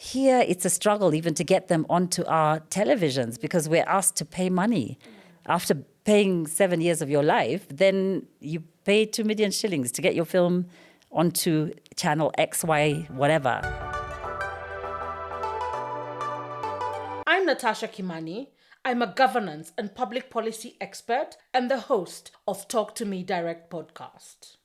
here it's a struggle even to get them onto our televisions because we're asked to pay money. After paying 7 years of your life, then you pay 2 million shillings to get your film onto channel XY, whatever. I'm Natasha Kimani. I'm a governance and public policy expert and the host of Talk to Me Direct podcast.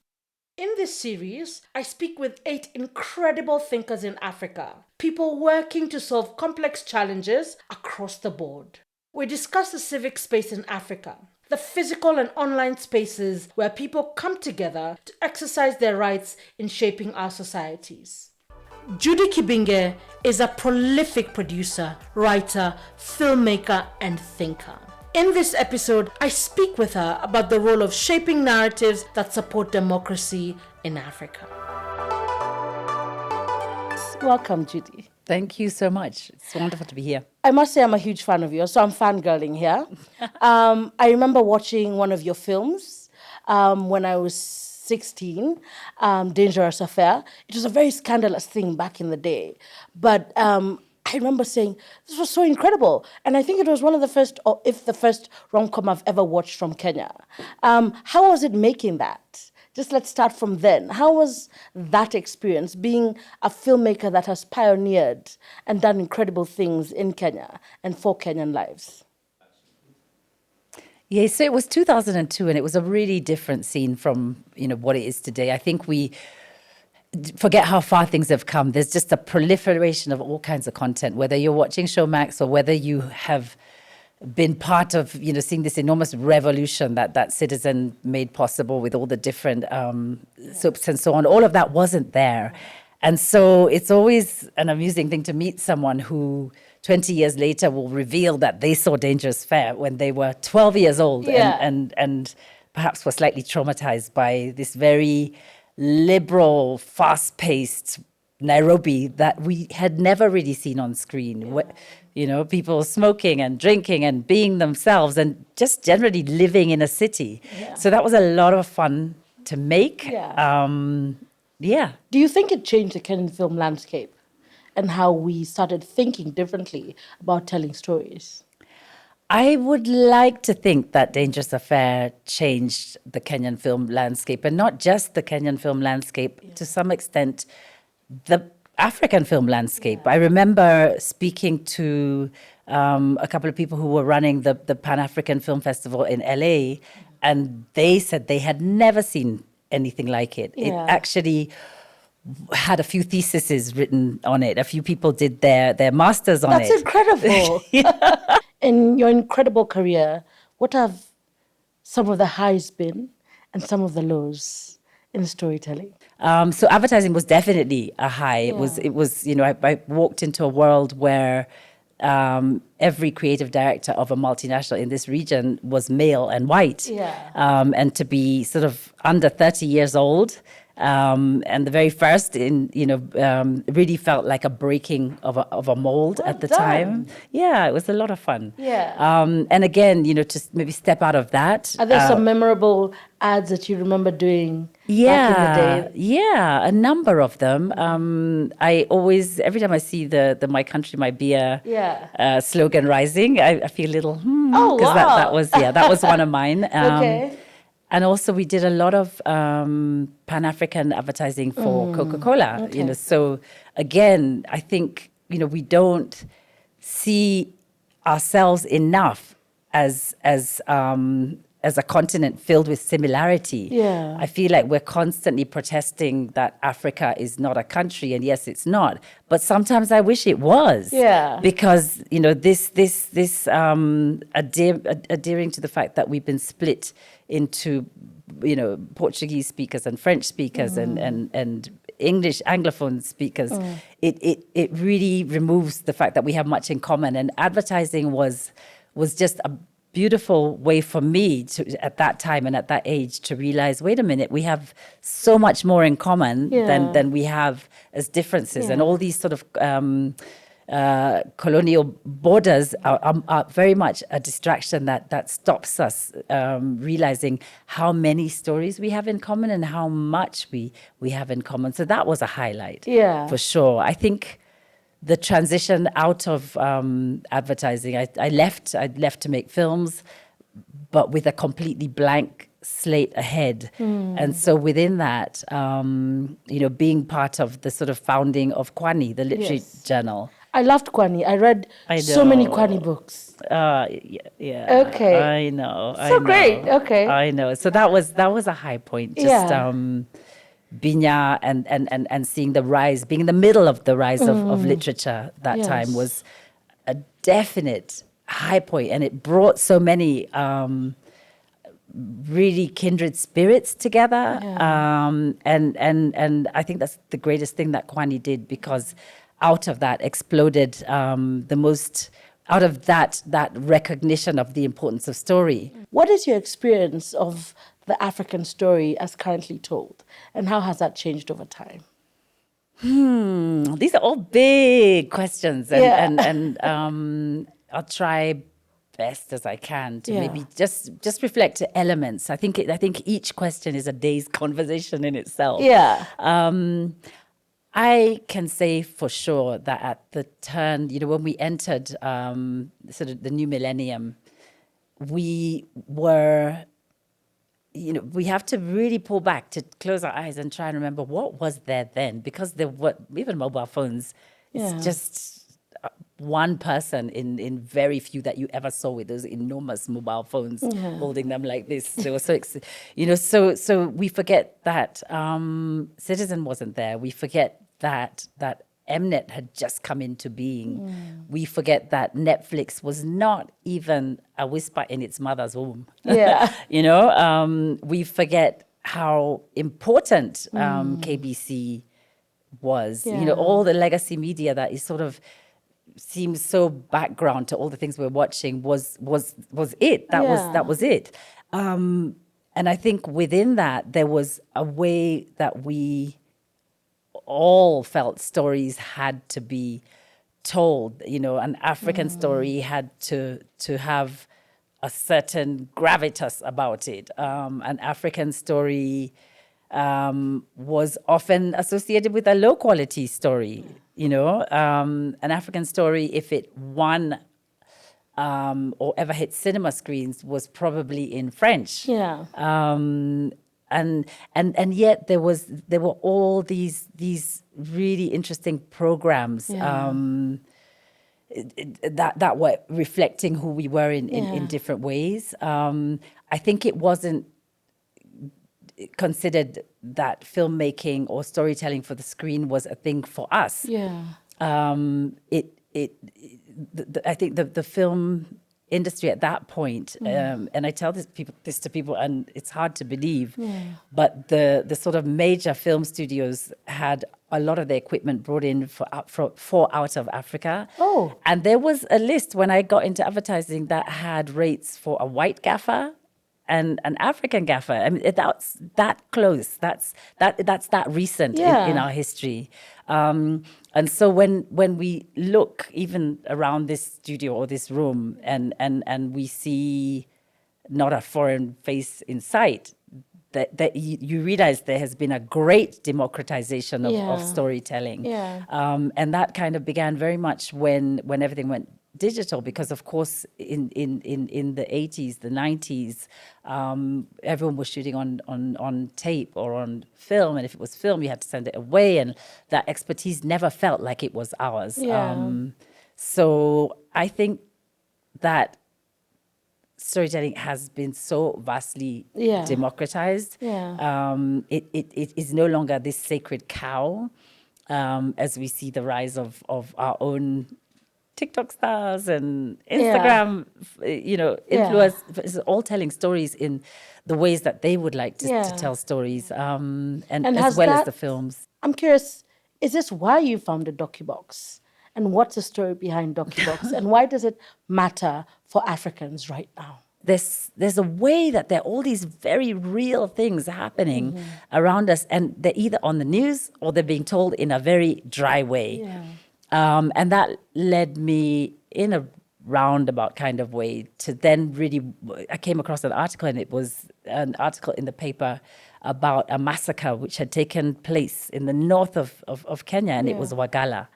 In this series, I speak with 8 incredible thinkers in Africa, people working to solve complex challenges across the board. We discuss the civic space in Africa, the physical and online spaces where people come together to exercise their rights in shaping our societies. Judy Kibinge is a prolific producer, writer, filmmaker, and thinker. In this episode, I speak with her about the role of shaping narratives that support democracy in Africa. Welcome, Judy. Thank you so much. It's wonderful to be here. I must say I'm a huge fan of yours, so I'm fangirling here. I remember watching one of your films when I was 16, Dangerous Affair. It was a very scandalous thing back in the day. But I remember saying, this was so incredible. And I think it was one of the first, or if the first rom-com I've ever watched from Kenya. How was it making that? Just let's start from then. How was that experience, being a filmmaker that has pioneered and done incredible things in Kenya and for Kenyan lives? Yeah, so it was 2002, and it was a really different scene from, what it is today. I think we forget how far things have come. There's just a proliferation of all kinds of content, whether you're watching Showmax or whether you have been part of, seeing this enormous revolution that Citizen made possible with all the different soaps and so on. All of that wasn't there. And so it's always an amusing thing to meet someone who 20 years later will reveal that they saw Dangerous Affair when they were 12 years old and perhaps were slightly traumatized by this very liberal, fast-paced Nairobi that we had never really seen on screen. People smoking and drinking and being themselves and just generally living in a city. Yeah. So that was a lot of fun to make. Yeah. Do you think it changed the Kenyan film landscape and how we started thinking differently about telling stories? I would like to think that Dangerous Affair changed the Kenyan film landscape, and not just the Kenyan film landscape, to some extent, the African film landscape. I remember speaking to a couple of people who were running the Pan-African Film Festival in LA, and they said they had never seen anything like it. It actually had a few theses written on it. A few people did their masters on it. That's incredible. In your incredible career, what have some of the highs been and some of the lows in storytelling? So advertising was definitely a high. Yeah. It was. I walked into a world where every creative director of a multinational in this region was male and white. And to be sort of under 30 years old, and the very first really felt like a breaking of a mold at the time. Yeah, it was a lot of fun. And again, just maybe step out of that. Are there some memorable ads that you remember doing back in the day? Yeah, a number of them. I always, every time I see the "My Country, My Beer" slogan rising, I feel a little because that was one of mine. Okay. And also we did a lot of Pan-African advertising for Coca-Cola. Okay. So again, I think we don't see ourselves enough as a continent filled with similarity. Yeah. I feel like we're constantly protesting that Africa is not a country, and yes, it's not. But sometimes I wish it was. Yeah. Because this adhering to the fact that we've been split into Portuguese speakers and French speakers and English Anglophone speakers, it really removes the fact that we have much in common. And advertising was just a beautiful way for me to, at that time and at that age, to realize, wait a minute, we have so much more in common than we have as differences. And all these sort of colonial borders are very much a distraction that stops us realizing how many stories we have in common and how much we have in common. So that was a highlight, for sure. I think the transition out of advertising. I left to make films, but with a completely blank slate ahead. And so within that, being part of the sort of founding of Kwani, the literary journal. I loved Kwani. I read so many Kwani books. Yeah. Okay. I know. Great. Okay. I know. So that was a high point. Just Binya and seeing the rise, being in the middle of the rise of literature that time was a definite high point, and it brought so many really kindred spirits together. And I think that's the greatest thing that Kwani did, because out of that exploded out of that recognition of the importance of story. What is your experience of the African story as currently told, and how has that changed over time? These are all big questions, and I'll try best as I can to maybe just reflect elements. I think each question is a day's conversation in itself. I can say for sure that at the turn, when we entered sort of the new millennium, we were, we have to really pull back, to close our eyes and try and remember what was there then, because there were even mobile phones. It's just one person in very few that you ever saw with those enormous mobile phones holding them like this. They were so we forget that Citizen wasn't there. We forget that Mnet had just come into being. We forget that Netflix was not even a whisper in its mother's womb. We forget how important KBC was. All the legacy media that is sort of seems so background to all the things we're watching was it. That was it. And I think within that there was a way that we all felt stories had to be told. An African story had to have a certain gravitas about it. An African story was often associated with a low quality story. An African story, if it won or ever hit cinema screens, was probably in French. And yet there were all these really interesting programs that were reflecting who we were in different ways. I think it wasn't considered that filmmaking or storytelling for the screen was a thing for us. I think the film industry at that point, and I tell this to people, and it's hard to believe, but the sort of major film studios had a lot of their equipment brought in for out of Africa. And there was a list when I got into advertising that had rates for a white gaffer and an African gaffer. I mean, that's that close. That's that recent in our history. And so when we look even around this studio or this room and we see not a foreign face in sight, that you realize there has been a great democratization of storytelling. And that kind of began very much when everything went digital, because of course in the 80s, the 90s, everyone was shooting on tape or on film, and if it was film you had to send it away, and that expertise never felt like it was ours. So I think that storytelling has been so vastly democratized. It is no longer this sacred cow, as we see the rise of our own TikTok stars and Instagram, influencers, all telling stories in the ways that they would like to tell stories, and as well as the films. I'm curious, is this why you founded Docubox? And what's the story behind Docubox? And why does it matter for Africans right now? There's a way that there are all these very real things happening around us, and they're either on the news or they're being told in a very dry way. And that led me in a roundabout kind of way to then really, I came across an article, and it was an article in the paper about a massacre which had taken place in the north of Kenya, and it was Wagala.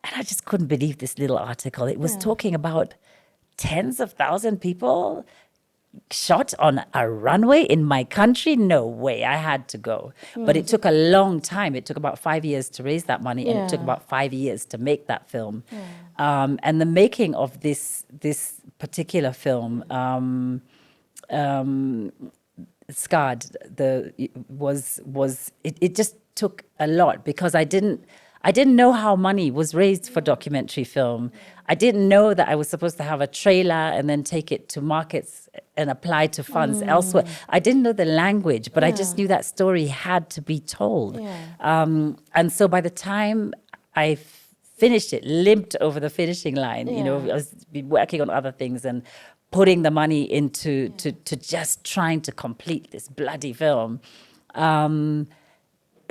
And I just couldn't believe this little article. It was talking about tens of thousands of people shot on a runway in my country. No way, I had to go. But it took a long time. It took about 5 years to raise that money, and it took about 5 years to make that film. And the making of this particular film, Scarred, it just took a lot, because I didn't know how money was raised for documentary film. I didn't know that I was supposed to have a trailer and then take it to markets and apply to funds elsewhere. I didn't know the language, but I just knew that story had to be told. And so by the time I finished it, limped over the finishing line, I was working on other things and putting the money into to just trying to complete this bloody film.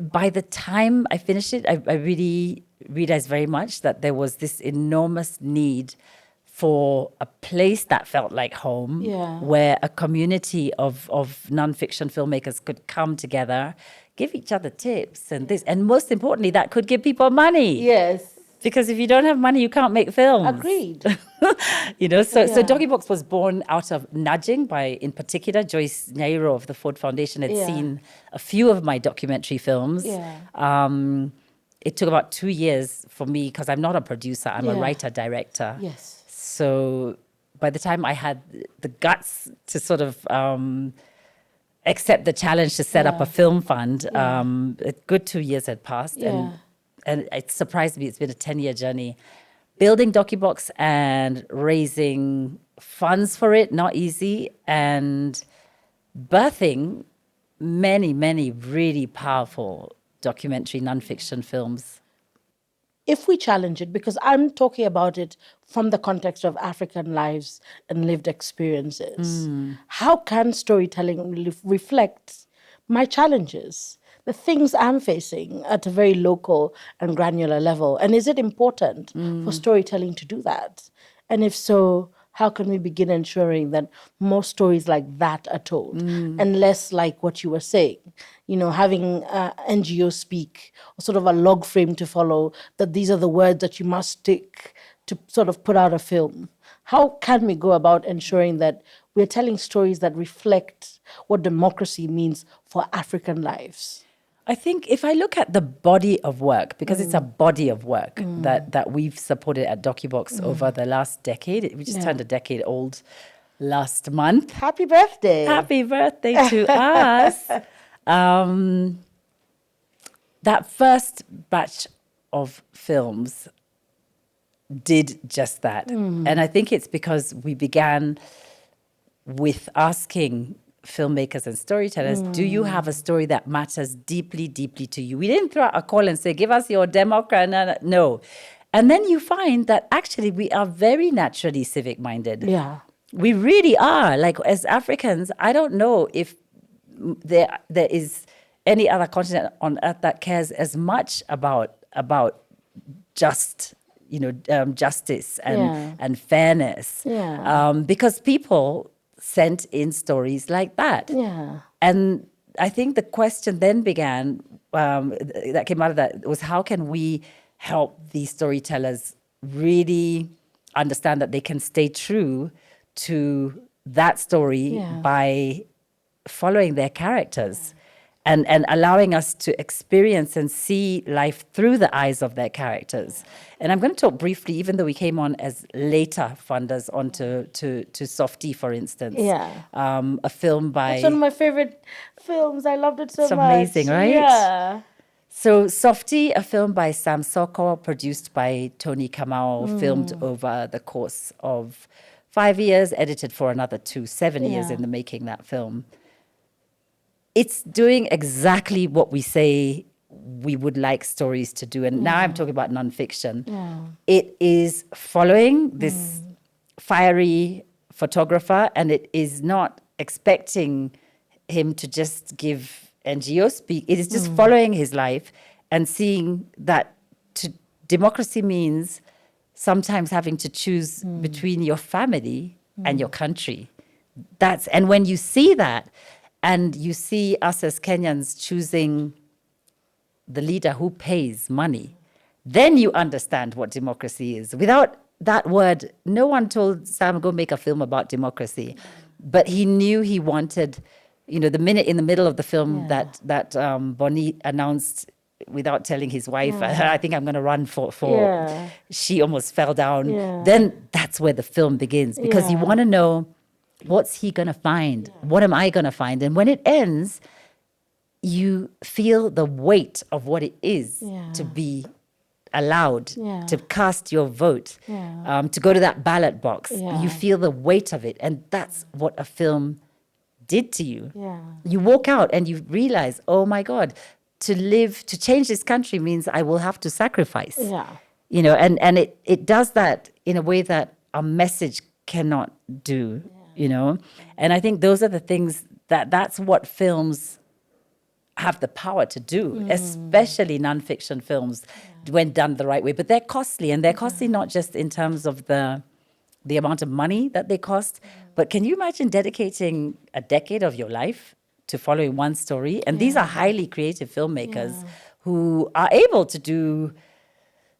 By the time I finished it, I really realized very much that there was this enormous need for a place that felt like home, where a community of non-fiction filmmakers could come together, give each other tips and most importantly, that could give people money. Yes. Because if you don't have money, you can't make films. Agreed. So Docubox was born out of nudging by, in particular, Joyce Nyairo of the Ford Foundation had seen a few of my documentary films. It took about 2 years for me, because I'm not a producer, I'm a writer-director. Yes. So by the time I had the guts to sort of accept the challenge to set up a film fund, a good 2 years had passed. And it surprised me. It's been a 10-year journey. Building Docubox and raising funds for it, not easy. And birthing many, many really powerful documentary nonfiction films. If we challenge it, because I'm talking about it from the context of African lives and lived experiences, how can storytelling reflect my challenges? The things I'm facing at a very local and granular level? And is it important for storytelling to do that? And if so, how can we begin ensuring that more stories like that are told and less like what you were saying? Having NGOs speak, or sort of a log frame to follow, that these are the words that you must stick to sort of put out a film. How can we go about ensuring that we're telling stories that reflect what democracy means for African lives? I think if I look at the body of work, because it's a body of work that we've supported at Docubox over the last decade. We just turned a decade old last month. Happy birthday. Happy birthday to us. That first batch of films did just that. And I think it's because we began with asking filmmakers and storytellers, do you have a story that matters deeply, deeply to you? We didn't throw out a call and say, give us your democrat. No. And then you find that actually we are very naturally civic-minded. Yeah. We really are. Like, as Africans, I don't know if there is any other continent on earth that cares as much about justice and fairness. Because people sent in stories like that. And I think the question then began, that came out of that, was how can we help these storytellers really understand that they can stay true to that story by following their characters and allowing us to experience and see life through the eyes of their characters. And I'm going to talk briefly, even though we came on as later funders onto to Softie, for instance. A film by... It's one of my favorite films. I loved it so much. It's amazing, right? Yeah. So Softie, a film by Sam Soko, produced by Tony Kamau, filmed over the course of 5 years, edited for another 7 years in the making that film. It's doing exactly what we say we would like stories to do. And now I'm talking about nonfiction. It is following this fiery photographer, and it is not expecting him to just give NGO speak. It is just following his life and seeing that democracy means sometimes having to choose between your family and your country. And when you see that, and you see us as Kenyans choosing the leader who pays money, then you understand what democracy is. Without that word, no one told Sam, go make a film about democracy. But he knew he wanted, the minute in the middle of the film that Bonnie announced without telling his wife, I think I'm going to run for she almost fell down. Then that's where the film begins, because you want to know, what's he going to find? What am I going to find? And when it ends, you feel the weight of what it is to be allowed to cast your vote, to go to that ballot box. You feel the weight of it. And that's what a film did to you. You walk out and you realize, oh my God, to change this country means I will have to sacrifice. And it does that in a way that a message cannot do, And I think those are the things that's what films have the power to do, especially nonfiction films when done the right way. But they're costly, and they're costly not just in terms of the amount of money that they cost, but can you imagine dedicating a decade of your life to following one story? And these are highly creative filmmakers who are able to do,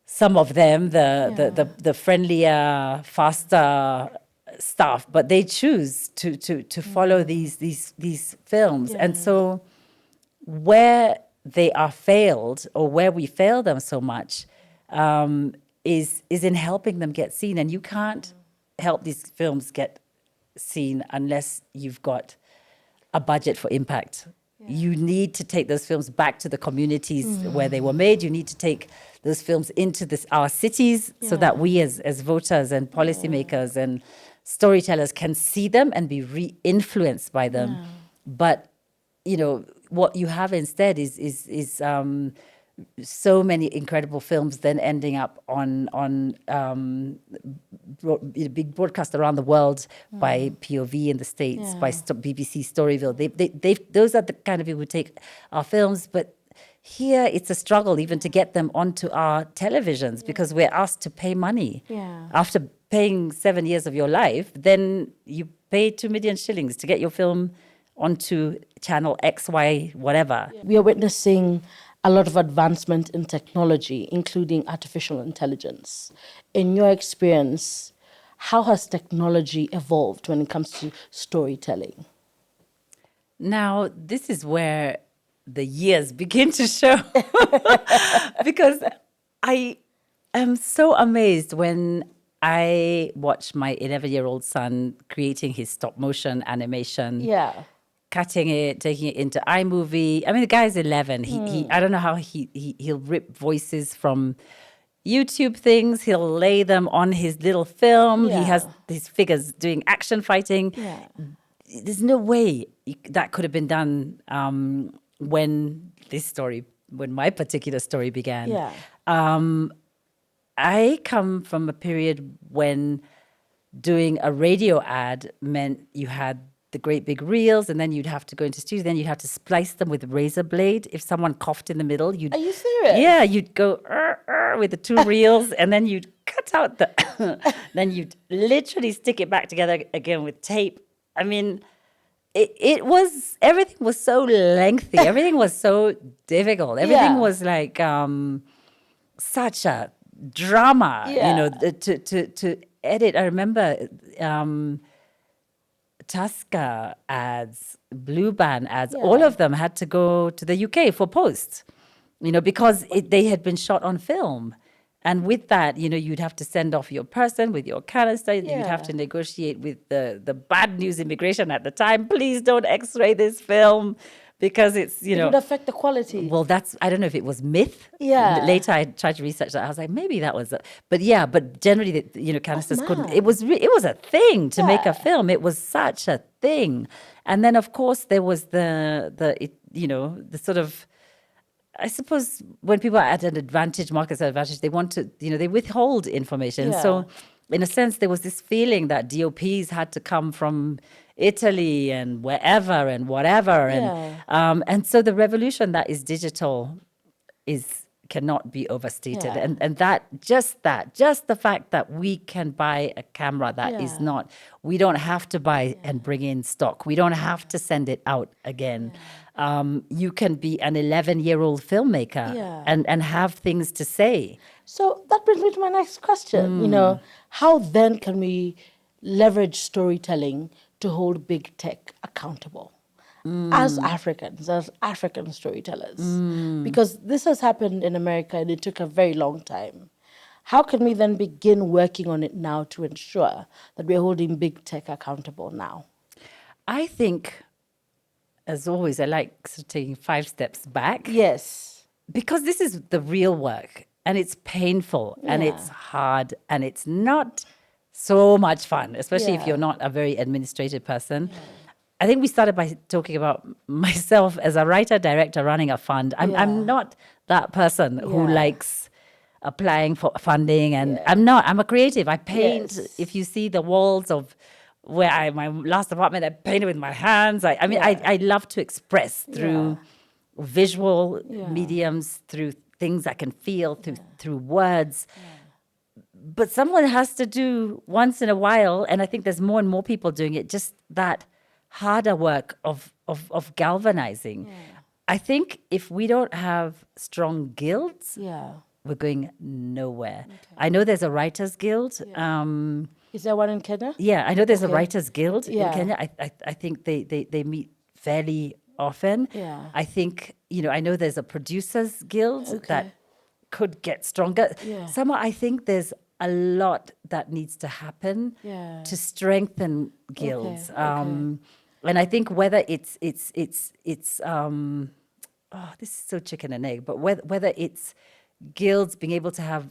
some of them, the friendlier, faster stuff, but they choose to follow these films. And so where they are failed, or where we fail them so much, is in helping them get seen. And you can't help these films get seen unless you've got a budget for impact. You need to take those films back to the communities where they were made. You need to take those films into our cities so that we as voters and policymakers and storytellers can see them and be re-influenced by them. But, what you have instead is so many incredible films then ending up on big broadcast around the world by POV in the States, by BBC Storyville. Those are the kind of people who take our films, but here it's a struggle even to get them onto our televisions, because we're asked to pay money. After paying 7 years of your life, then you pay 2 million shillings to get your film onto channel X, Y, whatever. We are witnessing a lot of advancement in technology, including artificial intelligence. In your experience, how has technology evolved when it comes to storytelling? Now, this is where the years begin to show, because I am so amazed when I watch my 11-year-old son creating his stop motion animation. Cutting it, taking it into iMovie. I mean, the guy's 11. He I don't know how he'll rip voices from YouTube things. He'll lay them on his little film. He has these figures doing action fighting. There's no way that could have been done when my particular story began. I come from a period when doing a radio ad meant you had the great big reels, and then you'd have to go into studio, then you'd have to splice them with a razor blade. If someone coughed in the middle, Are you serious? Yeah, you'd go with the 2 reels, and then you'd cut out then you'd literally stick it back together again with tape. I mean, everything was so lengthy. Everything was so difficult. Everything was like such a drama, to edit. I remember Tusker ads, Blue Band ads, all of them had to go to the UK for post, because they had been shot on film. And with that, you'd have to send off your person with your canister. You'd have to negotiate with the bad news immigration at the time. Please don't X-ray this film, because it would affect the quality. Well, I don't know if it was myth. Later I tried to research that. I was like, maybe that was but generally, canisters couldn't. It was a thing to make a film. It was such a thing. And then, of course, there was the sort of, I suppose when people are at an advantage, markets at advantage, they want to, they withhold information. So in a sense, there was this feeling that DOPs had to come from Italy and wherever and whatever. And so the revolution that is digital is cannot be overstated. Yeah. And just the fact that we can buy a camera that is not, we don't have to buy and bring in stock. We don't have to send it out again. You can be an 11-year-old filmmaker and have things to say. So that brings me to my next question. You know, how then can we leverage storytelling to hold big tech accountable as Africans, as African storytellers? Because this has happened in America and it took a very long time. How can we then begin working on it now to ensure that we're holding big tech accountable now? I think, as always, I like sort of taking 5 steps back. Yes. Because this is the real work, and it's painful, and it's hard, and it's not so much fun, especially if you're not a very administrative person. I think we started by talking about myself as a writer, director, running a fund. I'm not that person who likes applying for funding, and I'm a creative. I paint. If you see the walls of where my last apartment, I painted with my hands. I love to express through visual mediums, through things I can feel, through words. But someone has to do once in a while, and I think there's more and more people doing it, just that harder work of galvanizing. I think if we don't have strong guilds, we're going nowhere. I know there's a writers guild. Is there one in Kenya? Yeah, I know there's a writers guild in Kenya. I think they meet fairly often. I think, I know there's a producers guild that could get stronger. Somehow I think there's a lot that needs to happen to strengthen guilds. And I think whether it's this is so chicken and egg, but whether it's guilds being able to have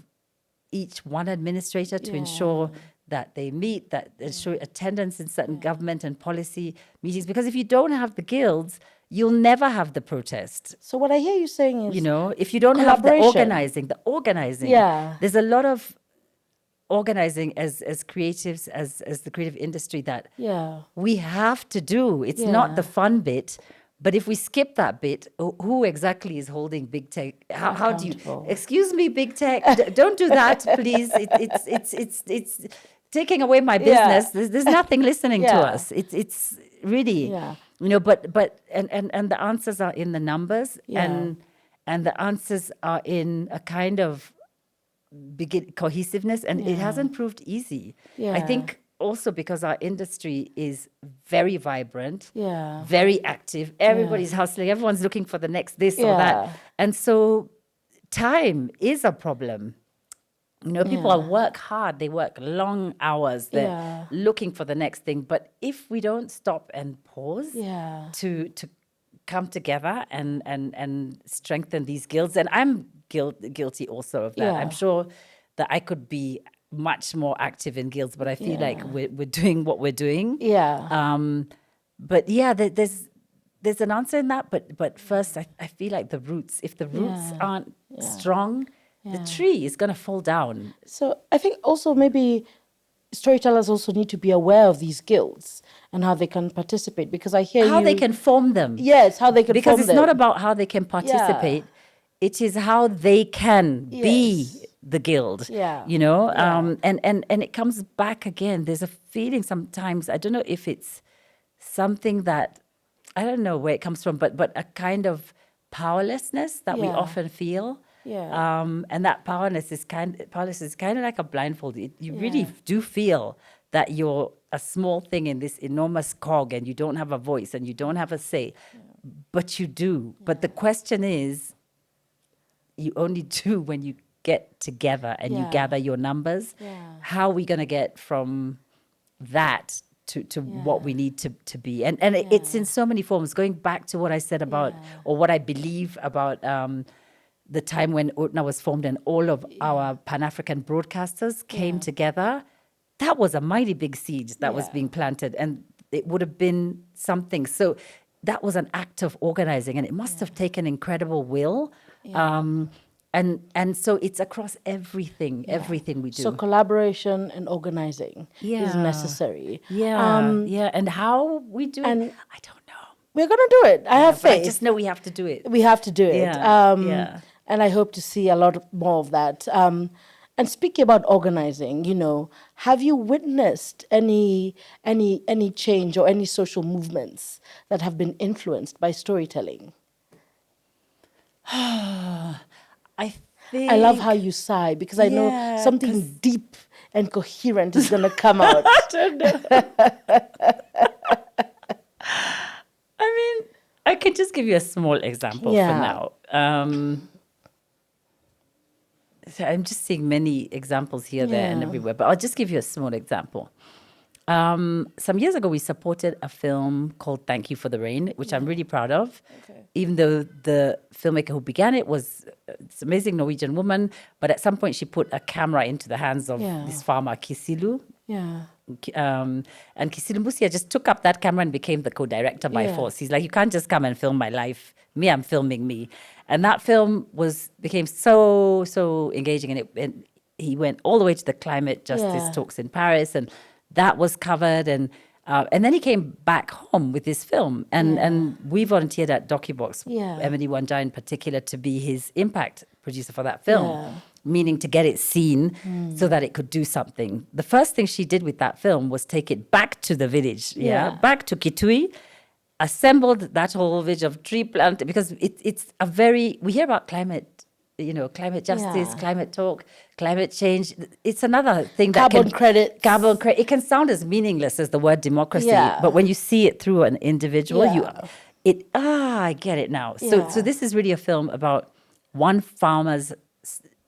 each one administrator to ensure that they meet, that ensure attendance in certain government and policy meetings. Because if you don't have the guilds, you'll never have the protest. So what I hear you saying is, if you don't have the organizing, there's a lot of organizing as creatives, as the creative industry that we have to do. It's not the fun bit. But if we skip that bit, who exactly is holding big tech? How do you? Excuse me, big tech. Don't do that, please. It's taking away my business. There's nothing listening to us. It's really, But the answers are in the numbers, and the answers are in a kind of cohesiveness, and it hasn't proved easy. I think. Also because our industry is very vibrant, very active. Everybody's hustling. Everyone's looking for the next this or that. And so time is a problem. People work hard. They work long hours. They're looking for the next thing. But if we don't stop and pause to come together and strengthen these guilds, and I'm guilty also of that. I'm sure that I could be much more active in guilds, but I feel like we're doing what we're doing. But there's an answer in that. But first, I feel like the roots. If the roots aren't strong, the tree is going to fall down. So I think also maybe storytellers also need to be aware of these guilds and how they can participate, because I hear how they can form them. Yes, how they can because form them. Because it's not about how they can participate. It is how they can be the guild, and it comes back again. There's a feeling sometimes, I don't know if it's something that, I don't know where it comes from, but a kind of powerlessness that we often feel. And that powerlessness is kind of like a blindfold. You really do feel that you're a small thing in this enormous cog, and you don't have a voice and you don't have a say, but you do. But the question is, you only do when you get together and you gather your numbers. How are we going to get from that to what we need to be? And it's in so many forms. Going back to what I said about, or what I believe about the time when UTNA was formed and all of our Pan-African broadcasters came together, that was a mighty big seed that was being planted, and it would have been something. So that was an act of organizing, and it must have taken incredible will. And so it's across everything we do. So collaboration and organizing is necessary. And how we do it, I don't know. We're going to do it. I have faith. I just know we have to do it. We have to do it. And I hope to see a lot more of that. And speaking about organizing, have you witnessed any change or any social movements that have been influenced by storytelling? I think I love how you sigh, because I know Yeah, something 'cause- deep and coherent is going to come out. I mean, I could just give you a small example for Yeah. now. So I'm just seeing many examples here, there, and Yeah. everywhere, but I'll just give you a small example. Some years ago, we supported a film called Thank You for the Rain, which I'm really proud of. Okay. Even though the filmmaker who began it was this amazing Norwegian woman, but at some point she put a camera into the hands of Yeah. this farmer, Kisilu. Yeah. And Kisilu Musia just took up that camera and became the co-director by Yeah. force. He's like, you can't just come and film my life. I'm filming me. And that film became so engaging. And he went all the way to the climate justice Yeah. talks in Paris, and that was covered. And then he came back home with this film. And we volunteered at Docubox, Yeah. Emily Wanja in particular, to be his impact producer for that film. Yeah. Meaning to get it seen so that it could do something. The first thing she did with that film was take it back to the village, back to Kitui, assembled that whole village of tree plant, because it's a very, we hear about climate, climate justice, Yeah. climate talk, climate change. It's another thing Carbon credits. Carbon credit. It can sound as meaningless as the word democracy, Yeah. but when you see it through an individual, Yeah. I get it now. Yeah. So this is really a film about one farmer's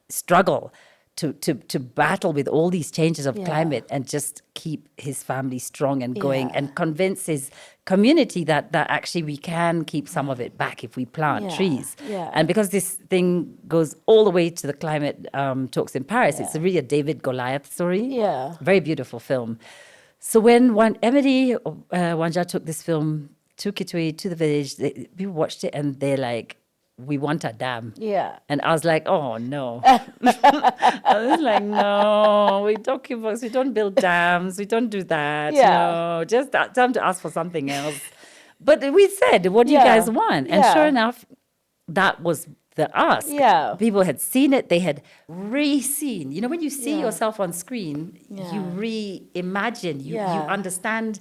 struggle to battle with all these changes of Yeah. climate and just keep his family strong and going, Yeah. and convince his community that actually we can keep some of it back if we plant Yeah. trees. Yeah. And because this thing goes all the way to the climate talks in Paris, it's really a David Goliath story. Yeah. Very beautiful film. So when Emily Wanja took this film to Kitui, to the village, people watched it and they're like, we want a dam. Yeah. And I was like, oh, no. I was like, no, we Docubox, we don't build dams, we don't do that. Yeah. No, just time to ask for something else. But we said, what do you Yeah. guys want? And Yeah. sure enough, that was the ask. Yeah. People had seen it, they had re-seen. When you see Yeah. yourself on screen, Yeah. you reimagine, you Yeah. understand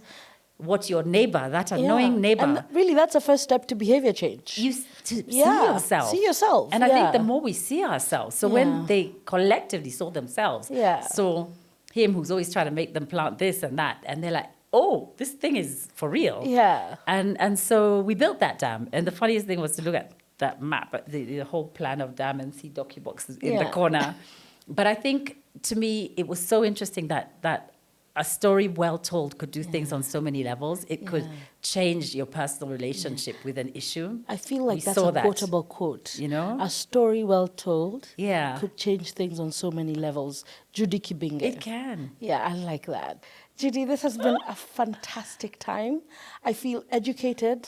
what your neighbor, that Yeah. annoying neighbor, And really, that's a first step to behavior change. to see Yeah, yourself. see yourself, And I think yeah. the more we see ourselves, so Yeah. when they collectively saw themselves, Yeah. so him who's always trying to make them plant this and that, and they're like, oh, this thing is for real. Yeah. And so we built that dam. And the funniest thing was to look at that map, the whole plan of dam, and see Docubox in the Yeah. corner. But I think, to me, it was so interesting that a story well told could do things on so many levels. It could change your personal relationship with an issue. I feel like We that's saw a that. quotable quote. A story well told Yeah. could change things on so many levels. Judy Kibinge. It can. Yeah, I like that. Judy, this has been a fantastic time. I feel educated.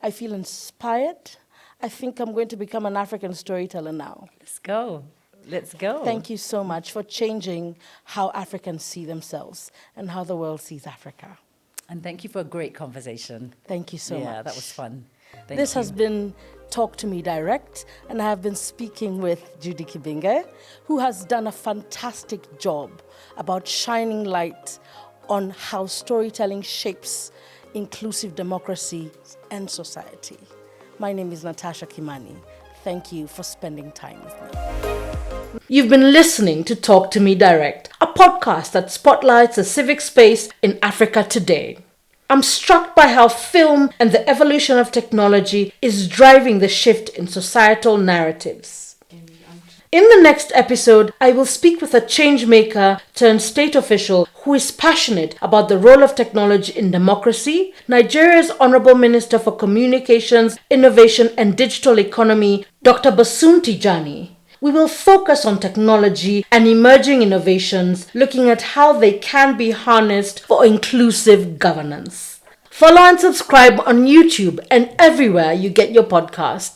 I feel inspired. I think I'm going to become an African storyteller now. Let's go. Let's go. Thank you so much for changing how Africans see themselves and how the world sees Africa. And thank you for a great conversation. Thank you so much. Yeah, that was fun. Thank This you. has been Talk to Me Direct, and I have been speaking with Judy Kibinge, who has done a fantastic job about shining light on how storytelling shapes inclusive democracy and society. My name is Natasha Kimani. Thank you for spending time with me. You've been listening to Talk to Me Direct, a podcast that spotlights the civic space in Africa today. I'm struck by how film and the evolution of technology is driving the shift in societal narratives. In the next episode, I will speak with a change maker turned state official who is passionate about the role of technology in democracy, Nigeria's Honorable Minister for Communications, Innovation and Digital Economy, Dr. Basun Tijani. We will focus on technology and emerging innovations, looking at how they can be harnessed for inclusive governance. Follow and subscribe on YouTube and everywhere you get your podcast.